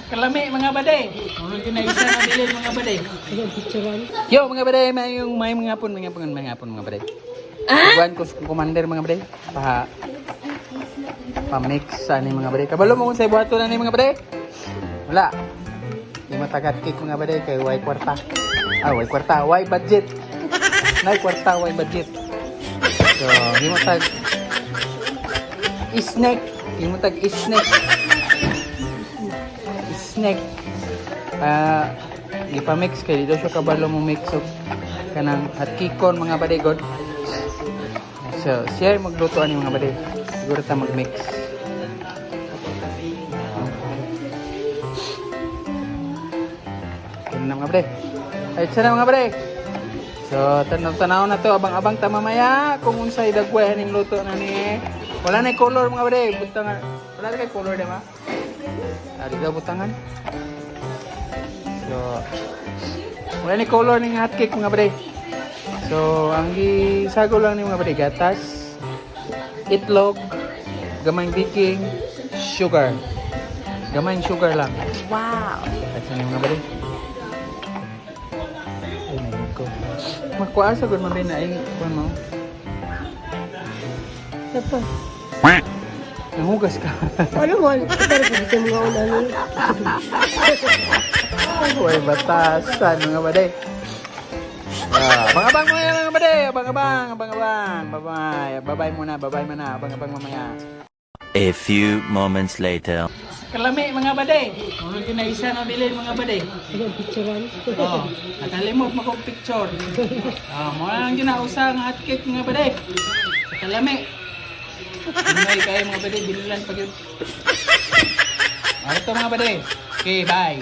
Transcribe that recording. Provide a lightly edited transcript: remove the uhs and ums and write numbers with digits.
Kalami mga bade. Muna ginaisa na bilin mga bade. Yo mga bade, may mga pun mga bade. Tuguan ko sa commander mga bade. Pa-mix ani mga bade. Kabalo mo kung sa buhato na ni mga bade. Wala. Di matagat cake mga bade kay way kwarta. Way kwarta, way budget. Nay kwarta, way budget. So, di mo tag snack. Di mo tag snack. Snack. Ipa-mix kay dito siya kabalo mo mix og kanang hatkikon mga bade god. So, siya magluto ani mga bade. Siguro ta mag-mix. Kaya na mga bade. Ay, sana mga bade. So, tanaw na to abang-abang ta mamaya kung unsay dagway ning luto na ni. Wala na color mga bade. Butangan. Wala na kay color di ba? Ari daw butangan. So, wala ni color ning hotcake mga bade. So, ang gisago lang ni mga bade gatas, itlog, gamayng baking, sugar. Gamayng sugar lang. Wow. Kasi ni mga bade. Ay, naging ko. Magkuasa gud man na ay kuan mo. Apa? Nangugas ka. Ano mo? Pero dito mga ulan ni. Uy, batasan mga bade. Abang-abang mo yan mga bade. Abang-abang. Bye-bye. Bye-bye muna. Abang-abang mamaya. A few moments later. Kalami mga bade. Muna ginaisa na bilin mga bade. Nakalimot mo kong picture. Muna lang ginausa ang hotcake mga bade. Kalami. Hindi kayo mga bade. Bililan pag yun. Ito mga bade. Okay, bye.